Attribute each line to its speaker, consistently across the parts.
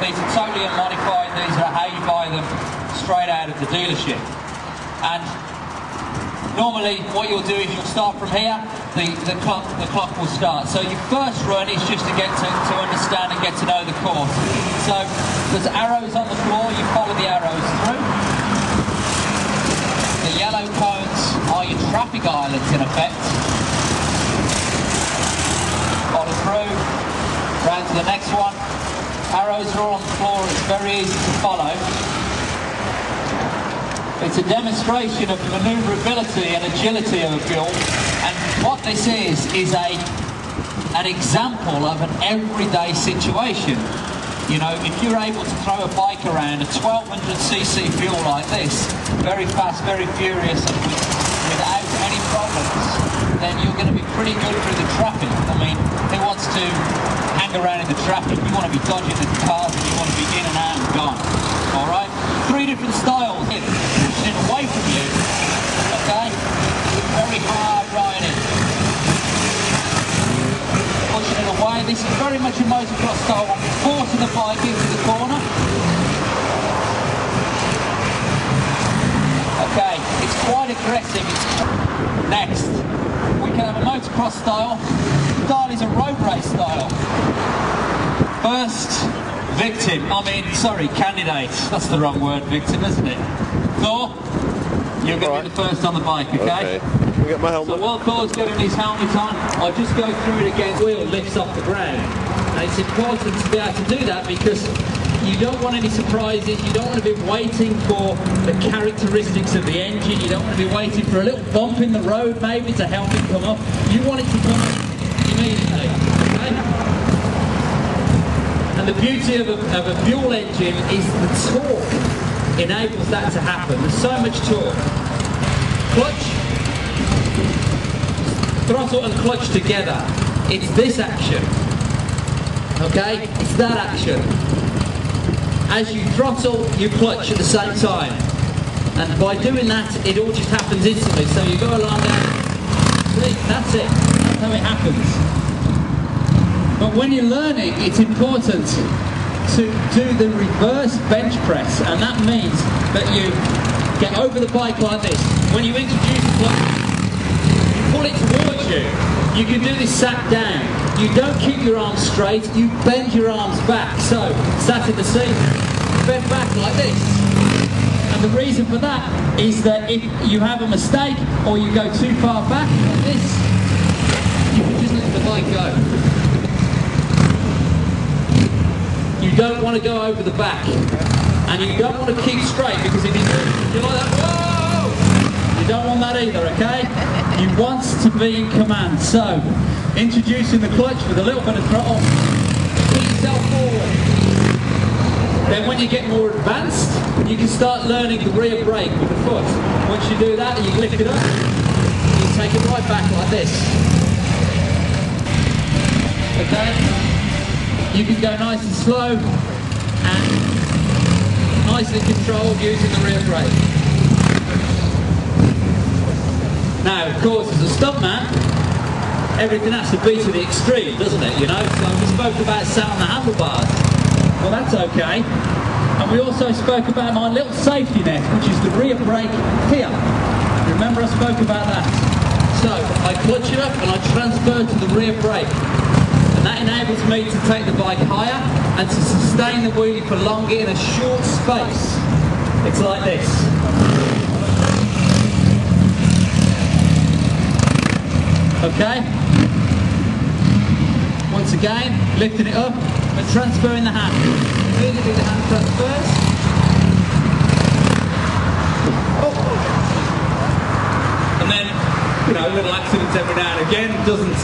Speaker 1: These are totally unmodified. These are how you buy them straight out of the dealership. And normally what you'll do is you'll start from here, the clock will start. So your first run is just to get to understand and get to know the course. So there's arrows on the floor, you follow the arrows through. The yellow cones are your traffic islands in effect. Follow through, round to the next one. Arrows are all on the floor, it's very easy to follow. It's a demonstration of manoeuvrability and agility of a Buell, and what this is an example of an everyday situation. You know, if you're able to throw a bike around a 1200cc Buell like this, very fast, very furious, and without any problems, then you're going to be pretty good through the traffic. I mean, who wants to hang around in the traffic? You want to be dodging the cars and you want to be in and out and gone. Alright? 3 different styles. Pushing it away from you. Okay? Very hard riding. Pushing it away. This is very much a motocross style one. Forcing the bike into the corner. Okay, it's quite aggressive. Next, we can have a motocross style. Style is a road race style. First candidate. That's the wrong word, victim, isn't it? Thor, you're going to be the first on the bike, okay?
Speaker 2: Let me get my helmet.
Speaker 1: So while Thor's getting his helmet on, I'll just go through it again. The wheel lifts off the ground. And it's important to be able to do that because you don't want any surprises, you don't want to be waiting for the characteristics of the engine, you don't want to be waiting for a little bump in the road maybe to help it come up. You want it to come up immediately, okay? And the beauty of a Buell engine is the torque enables that to happen. There's so much torque. Clutch, throttle and clutch together. It's this action, okay? It's that action. As you throttle, you clutch at the same time. And by doing that, it all just happens instantly. So you go along there, see, that's it. That's how it happens. But when you're learning, it's important to do the reverse bench press. And that means that you get over the bike like this. When you introduce the clutch, you pull it towards you. You can do this sat down. You don't keep your arms straight, you bend your arms back. So, sat in the seat, bend back like this. And the reason for that is that if you have a mistake or you go too far back like this, you can just let the bike go. You don't want to go over the back. And you don't want to keep straight because if you're like that, whoa! You don't want that either, okay? You want to be in command. So, introducing the clutch with a little bit of throttle, pull yourself forward. Then when you get more advanced, you can start learning the rear brake with the foot. Once you do that, you lift it up, you take it right back like this. Okay? You can go nice and slow and nicely controlled using the rear brake. Now, of course, as a stuntman, everything has to be to the extreme, doesn't it, you know? So we spoke about sat on the handlebars. Well, that's okay. And we also spoke about my little safety net, which is the rear brake here. Remember I spoke about that? So, I clutch it up and I transfer to the rear brake. And that enables me to take the bike higher and to sustain the wheelie for longer in a short space. It's like this. Okay? Once again, lifting it up and transferring the hand. Immediately the hand transfers. And then, you know, little accidents every now and again. Doesn't.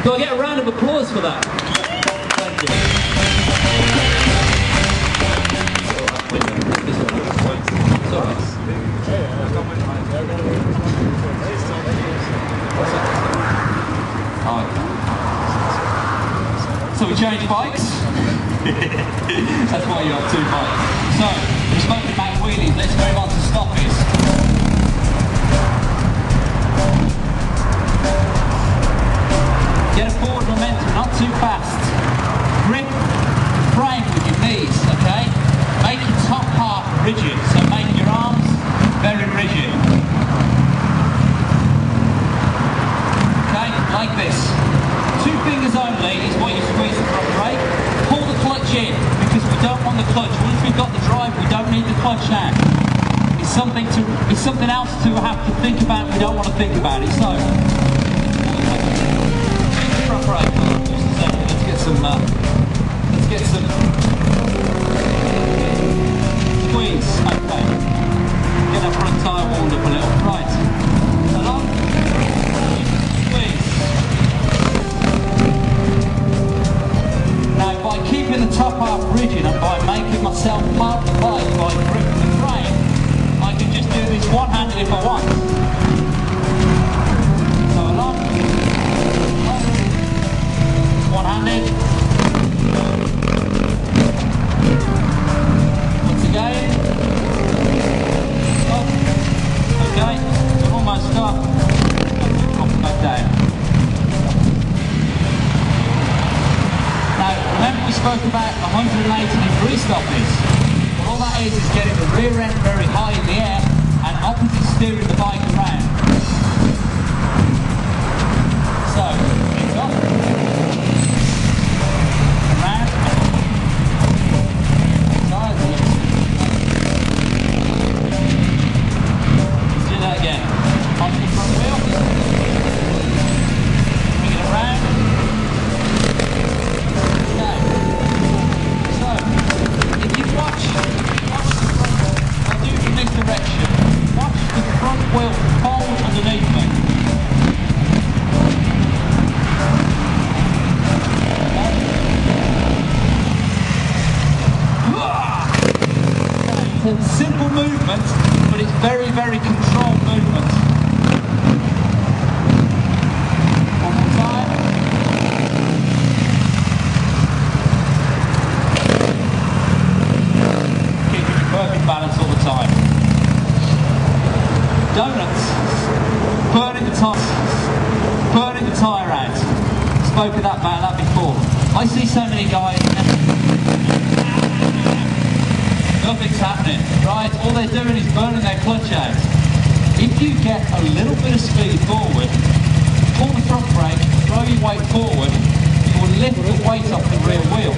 Speaker 1: Do I get a round of applause for that? Thank you. So we changed bikes. That's why you have 2 bikes. So, we spoke about wheelies, let's move on to stoppies. Get a forward momentum, not too fast. Grip, frame with your knees. it's something else to have to think about. We don't want to think about it. So, front brake. Just a second. Let's get some. Squeeze. Okay. Get that front tyre warmed up a little. Right. Along. Squeeze. Now, by keeping the top half rigid and by making myself park the bike by gripping the frame, I can just do this one-handed if I want. So along, one-handed. Once again. Stop. Okay, almost stop. Drop it back down. Now, remember we spoke about 180-degree stoppers. All that is getting the rear end very high in the air and opposite steering the bike around. So, it's up, around, sideways. Let's do that again. Onto the front wheel. Bring it around. Okay. So, if you watch I'll do it in this direction. Watch the front wheel fold underneath me. It's a simple movement, but it's very, very controlled movement. One more time. Keeping your perfect balance all the time. Donuts, burning the tyre out. Spoke about that before. I see so many guys, nothing's happening, right? All they're doing is burning their clutch out. If you get a little bit of speed forward, pull the front brake, throw your weight forward, you will lift the weight off the rear wheel.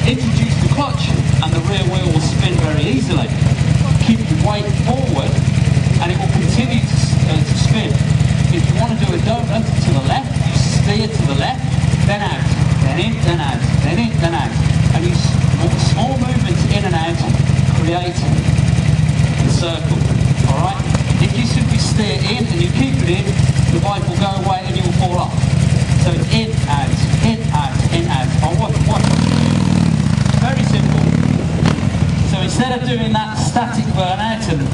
Speaker 1: Introduce the clutch and the rear wheel will spin very easily. Keep the weight forward and it will continue to spin. If you want to do a donut to the left, you steer to the left, then out, then in, then out, then in, then out. And you small movements in and out create the circle. Alright? If you simply steer in and you keep it in, the bike will go away and you will fall off. So it's in, out, in, out, in, out. Oh, watch. Very simple. So instead of doing that static burnout and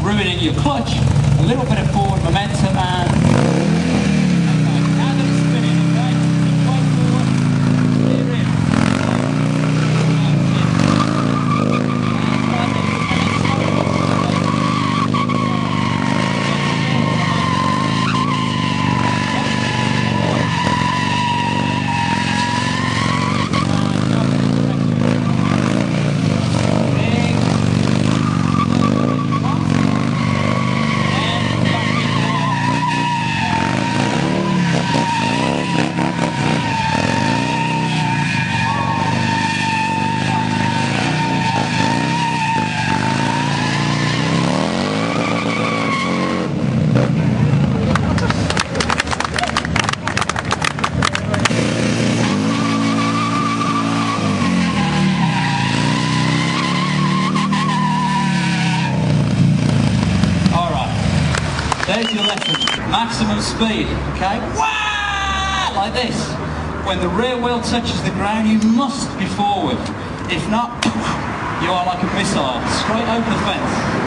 Speaker 1: ruining your clutch, a little bit of forward momentum and now that it's spinning, okay? Right forward, steer in. There's your lesson. Maximum speed, okay? Wah! Like this. When the rear wheel touches the ground, you must be forward. If not, you are like a missile, straight over the fence.